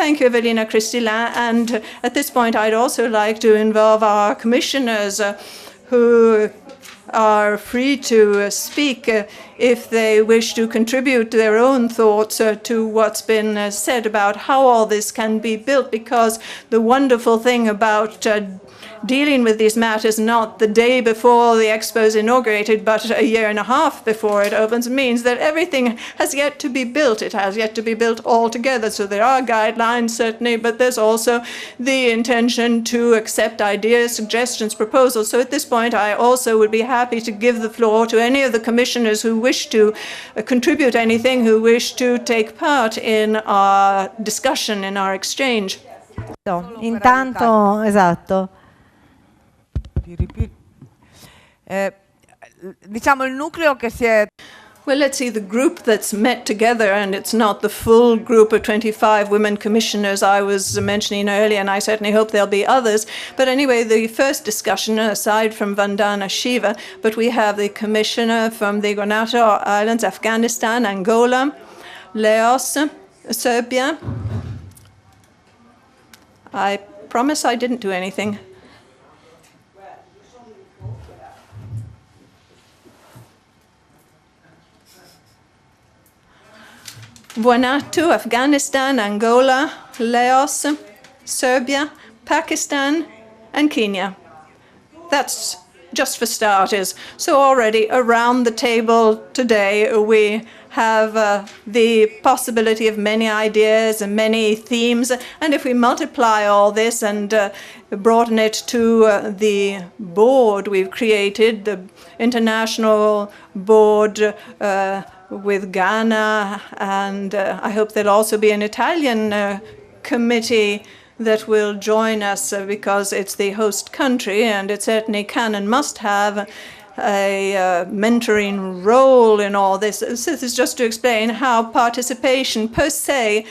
Thank you, Evelina Cristilin. And at this point, I'd also like to involve our commissioners who are free to speak if they wish to contribute their own thoughts to what's been said about how all this can be built, because the wonderful thing about dealing with these matters not the day before the Expo is inaugurated, but a year and a half before it opens, means that everything has yet to be built. It has yet to be built altogether. So there are guidelines, certainly, but there's also the intention to accept ideas, suggestions, proposals. So at this point, I also would be happy to give the floor to any of the commissioners who wish to contribute anything, who wish to take part in our discussion, in our exchange. Intanto, esatto. Diciamo il nucleo che si è... Well, let's see, the group that's met together, and it's not the full group of 25 women commissioners I was mentioning earlier, and I certainly hope there'll be others. But anyway, the first discussion, aside from Vandana Shiva, but we have the commissioner from the Lingotto Islands, Afghanistan, Angola, Laos, Serbia. I promise I didn't do anything. Vanuatu, Afghanistan, Angola, Laos, Serbia, Pakistan, and Kenya. That's just for starters. So already around the table today, we have the possibility of many ideas and many themes. And if we multiply all this and broaden it to the board we've created, the international board with Ghana, and I hope there'll also be an Italian committee that will join us because it's the host country, and it certainly can and must have a mentoring role in all this. This is just to explain how participation per se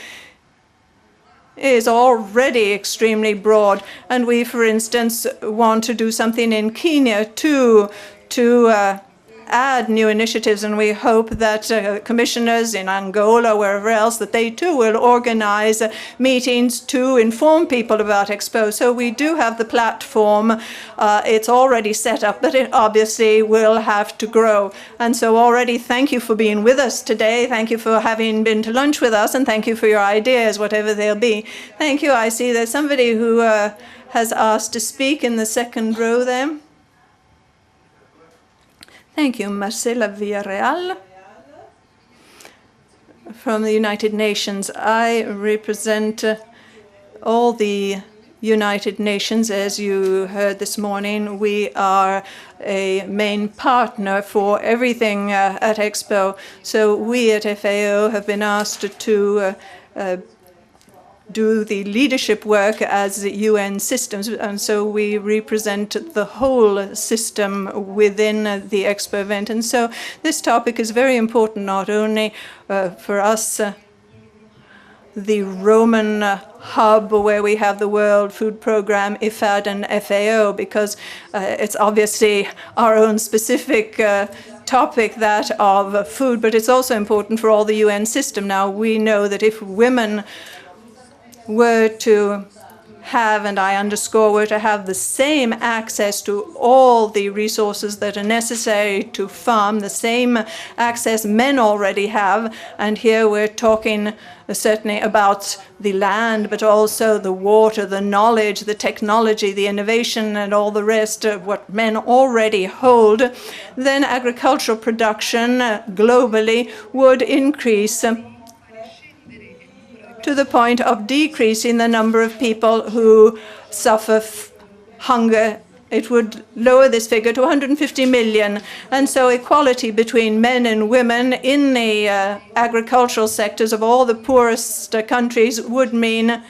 is already extremely broad. And we, for instance, want to do something in Kenya too, to add new initiatives, and we hope that commissioners in Angola, wherever else, that they too will organize meetings to inform people about Expo. So we do have the platform. It's already set up, but it obviously will have to grow. And so already thank you for being with us today. Thank you for having been to lunch with us, and thank you for your ideas, whatever they'll be. Thank you. I see there's somebody who has asked to speak in the second row there. Thank you, Marcela Villarreal from the United Nations. I represent all the United Nations. As you heard this morning, we are a main partner for everything at Expo. So we at FAO have been asked to do the leadership work as UN systems, and so we represent the whole system within the Expo event. And so this topic is very important, not only for us, the Roman hub where we have the World Food Programme, IFAD, and FAO, because it's obviously our own specific topic, that of food, but it's also important for all the UN system. Now, we know that if women were to have, and I underscore, were to have the same access to all the resources that are necessary to farm, the same access men already have, and here we're talking certainly about the land, but also the water, the knowledge, the technology, the innovation, and all the rest of what men already hold, then agricultural production globally would increase to the point of decreasing the number of people who suffer hunger. It would lower this figure to 150 million. And so equality between men and women in the agricultural sectors of all the poorest countries would mean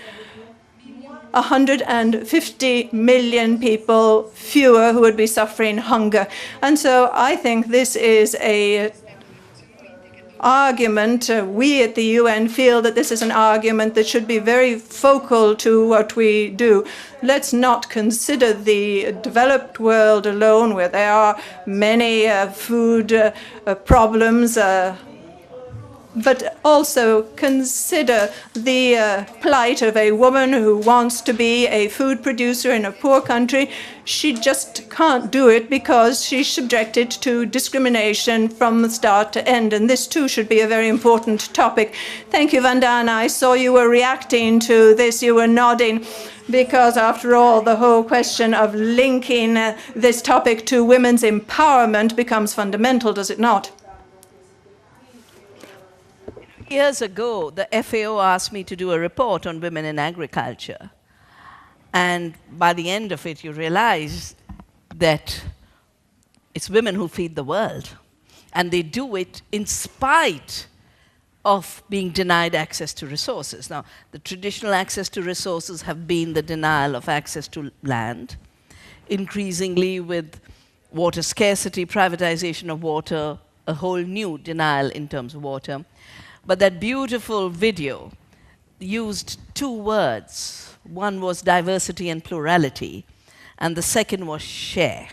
150 million people fewer who would be suffering hunger. And so I think this is a argument. We at the UN feel that this is an argument that should be very focal to what we do. Let's not consider the developed world alone, where there are many food problems, but also consider the plight of a woman who wants to be a food producer in a poor country. She just can't do it because she's subjected to discrimination from start to end. And this, too, should be a very important topic. Thank you, Vandana. I saw you were reacting to this. You were nodding. Because, after all, the whole question of linking this topic to women's empowerment becomes fundamental, does it not? Years ago, the FAO asked me to do a report on women in agriculture. And by the end of it, you realize that it's women who feed the world. And they do it in spite of being denied access to resources. Now, the traditional access to resources have been the denial of access to land. Increasingly, with water scarcity, privatization of water, a whole new denial in terms of water. But that beautiful video used two words. One was diversity and plurality, and the second was share.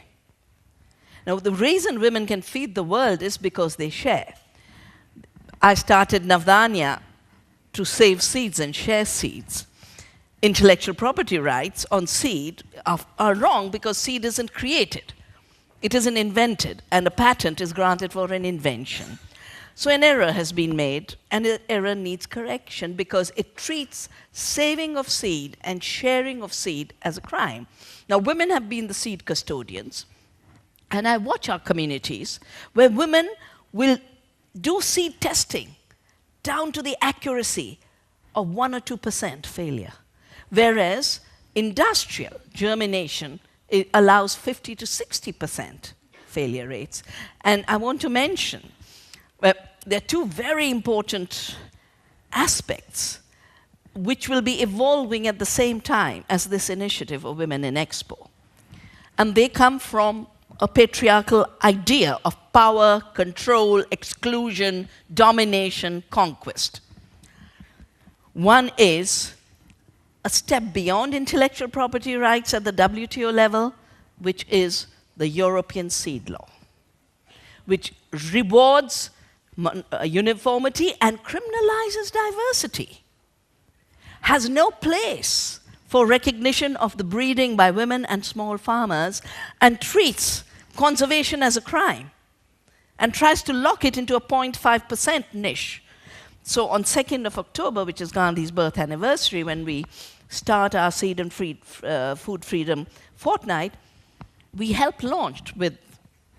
Now, the reason women can feed the world is because they share. I started Navdanya to save seeds and share seeds. Intellectual property rights on seed are wrong because seed isn't created. It isn't invented, and a patent is granted for an invention. So an error has been made, and the error needs correction because it treats saving of seed and sharing of seed as a crime. Now, women have been the seed custodians, and I watch our communities where women will do seed testing down to the accuracy of 1 or 2% failure, whereas industrial germination allows 50 to 60% failure rates. And I want to mention there are two very important aspects which will be evolving at the same time as this initiative of Women in Expo. And they come from a patriarchal idea of power, control, exclusion, domination, conquest. One is a step beyond intellectual property rights at the WTO level, which is the European seed law, which rewards uniformity and criminalizes diversity, has no place for recognition of the breeding by women and small farmers, and treats conservation as a crime, and tries to lock it into a 0.5% niche. So on 2nd of October, which is Gandhi's birth anniversary, when we start our Seed and Food Freedom Fortnight, we help launch with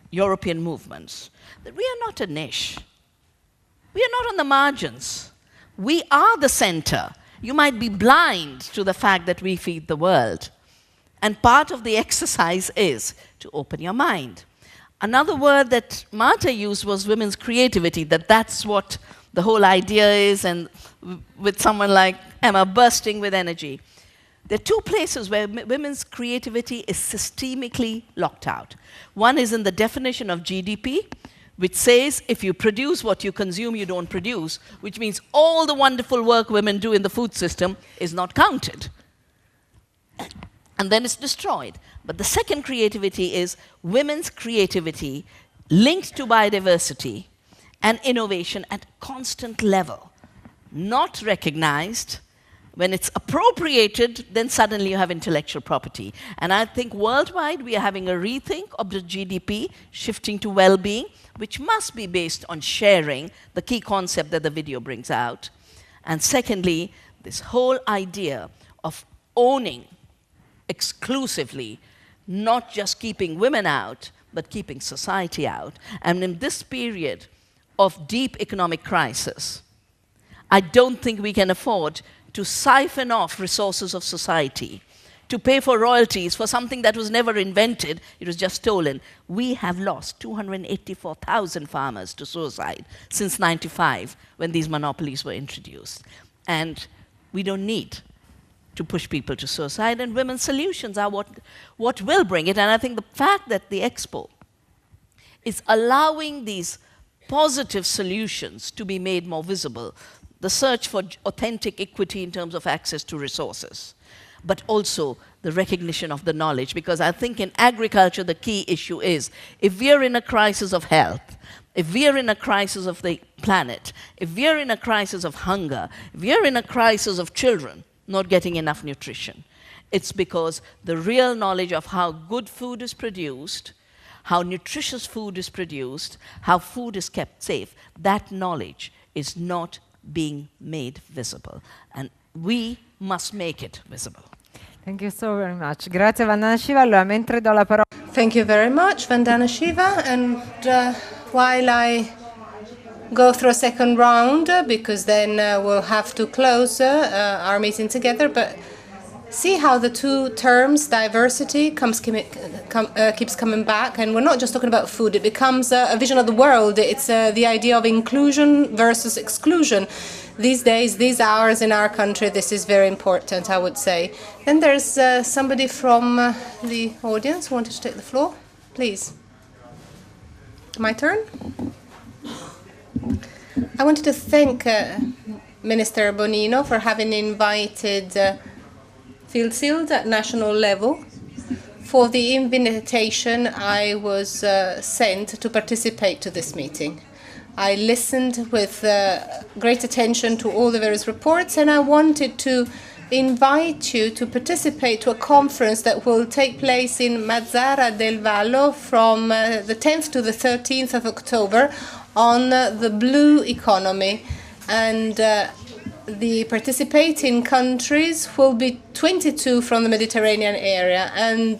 European movements that we are not a niche. We are not on the margins. We are the center. You might be blind to the fact that we feed the world. And part of the exercise is to open your mind. Another word that Marta used was women's creativity, that's what the whole idea is, and with someone like Emma bursting with energy. There are two places where women's creativity is systemically locked out. One is in the definition of GDP, which says if you produce what you consume, you don't produce, which means all the wonderful work women do in the food system is not counted. And then it's destroyed. But the second creativity is women's creativity linked to biodiversity and innovation at a constant level, not recognized. When it's appropriated, then suddenly you have intellectual property. And I think worldwide we are having a rethink of the GDP, shifting to well-being, which must be based on sharing, the key concept that the video brings out. And secondly, this whole idea of owning exclusively, not just keeping women out, but keeping society out. And in this period of deep economic crisis, I don't think we can afford to siphon off resources of society, to pay for royalties for something that was never invented, it was just stolen. We have lost 284,000 farmers to suicide since '95, when these monopolies were introduced. And we don't need to push people to suicide, and women's solutions are what will bring it. And I think the fact that the Expo is allowing these positive solutions to be made more visible, the search for authentic equity in terms of access to resources, but also the recognition of the knowledge. Because I think in agriculture, the key issue is, if we are in a crisis of health, If we are in a crisis of the planet, if we are in a crisis of hunger, if we are in a crisis of children not getting enough nutrition, it's because the real knowledge of how good food is produced, how nutritious food is produced, how food is kept safe, that knowledge is not being made visible. And we must make it visible. Thank you so very much. Grazie Vandana Shiva. Allora, mentre do la parola... Thank you very much, Vandana Shiva. And while I go through a second round, because then we'll have to close our meeting together, but see how the two terms, diversity, keeps coming back. And we're not just talking about food. It becomes a vision of the world. It's the idea of inclusion versus exclusion. These days, these hours in our country, this is very important, I would say. Then there's somebody from the audience who wanted to take the floor. Please. My turn? I wanted to thank Minister Bonino for having invited Field Sealed at national level. For the invitation, I was sent to participate to this meeting. I listened with great attention to all the various reports, and I wanted to invite you to participate to a conference that will take place in Mazara del Vallo from the 10th to the 13th of October on the blue economy. And the participating countries will be 22 from the Mediterranean area. And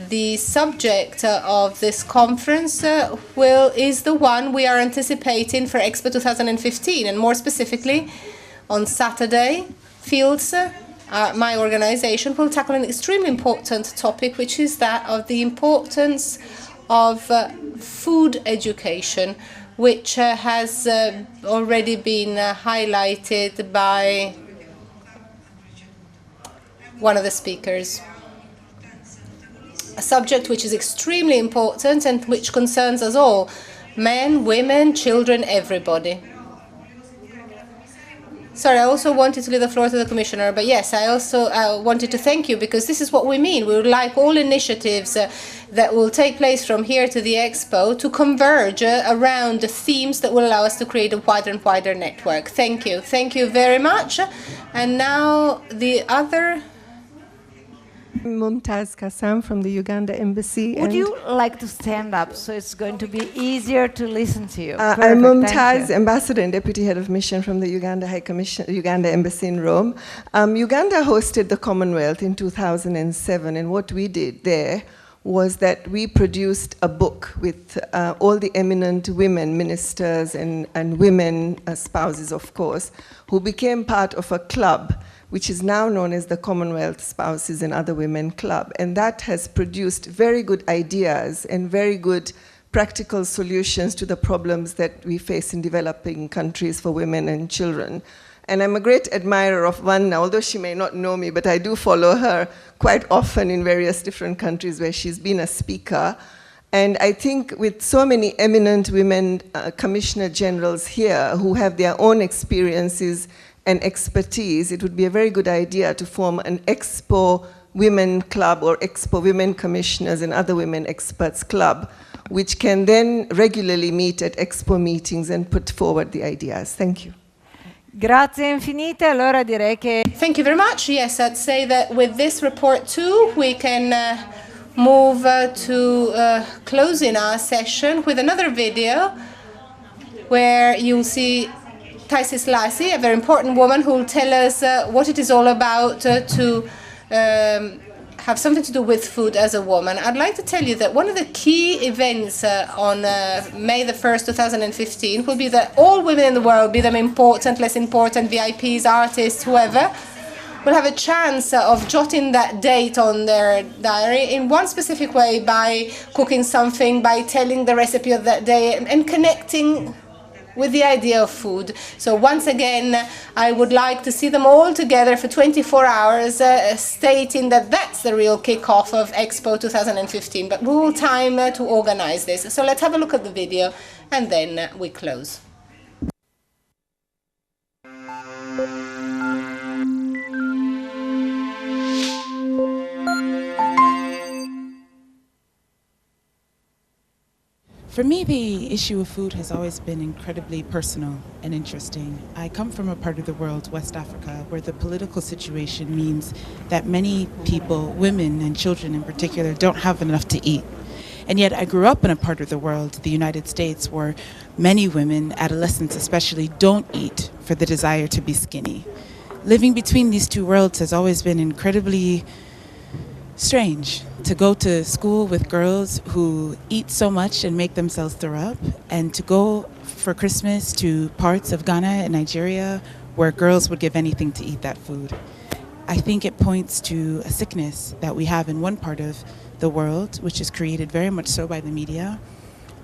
the subject of this conference is the one we are anticipating for Expo 2015, and more specifically, on Saturday, Fields, my organization, will tackle an extremely important topic, which is that of the importance of food education, which has already been highlighted by one of the speakers. A subject which is extremely important and which concerns us all, men, women, children, everybody. Sorry, I also wanted to leave the floor to the Commissioner, but yes, I also wanted to thank you, because this is what we mean. We would like all initiatives that will take place from here to the Expo to converge around the themes that will allow us to create a wider and wider network. Thank you. Thank you very much. And now the other... Mumtaz Kassam from the Uganda Embassy. Would you like to stand up so it's going to be easier to listen to you? I'm Mumtaz, Ambassador and Deputy Head of Mission from the Uganda High Commission, Uganda Embassy in Rome. Uganda hosted the Commonwealth in 2007, and what we did there was that we produced a book with all the eminent women ministers and women spouses, of course, who became part of a club which is now known as the Commonwealth Spouses and Other Women Club. And that has produced very good ideas and very good practical solutions to the problems that we face in developing countries for women and children. And I'm a great admirer of Vanna, although she may not know me, but I do follow her quite often in various different countries where she's been a speaker. And I think with so many eminent women commissioner generals here who have their own experiences and expertise, it would be a very good idea to form an Expo Women Club or Expo Women Commissioners and Other Women Experts Club, which can then regularly meet at Expo meetings and put forward the ideas. Thank you. Grazie infinite. Allora direi che... Thank you very much. Yes, I'd say that with this report too, we can move to closing our session with another video where you'll see Taisis Lassi, a very important woman, who will tell us what it is all about to have something to do with food as a woman. I'd like to tell you that one of the key events on May the 1st, 2015 will be that all women in the world, be them important, less important, VIPs, artists, whoever, will have a chance of jotting that date on their diary in one specific way, by cooking something, by telling the recipe of that day, and connecting with the idea of food. So once again, I would like to see them all together for 24 hours, stating that that's the real kickoff of Expo 2015. But we will time to organize this. So let's have a look at the video, and then we close. For me, the issue of food has always been incredibly personal and interesting. I come from a part of the world, West Africa, where the political situation means that many people, women and children in particular, don't have enough to eat. And yet I grew up in a part of the world, the United States, where many women, adolescents especially, don't eat for the desire to be skinny. Living between these two worlds has always been incredibly strange. To go to school with girls who eat so much and make themselves throw up, and to go for Christmas to parts of Ghana and Nigeria where girls would give anything to eat that food. I think it points to a sickness that we have in one part of the world, which is created very much so by the media,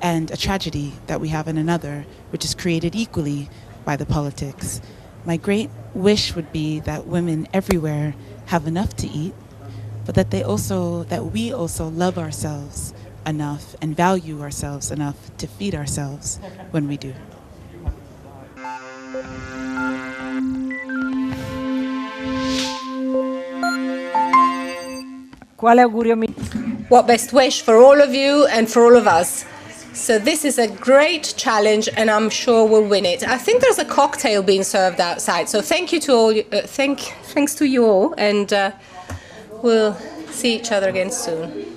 and a tragedy that we have in another, which is created equally by the politics. My great wish would be that women everywhere have enough to eat, but that we also love ourselves enough and value ourselves enough to feed ourselves when we do. What best wish for all of you and for all of us. So this is a great challenge, and I'm sure we'll win it. I think there's a cocktail being served outside. So thank you to all. Thanks to you all, and we'll see each other again soon.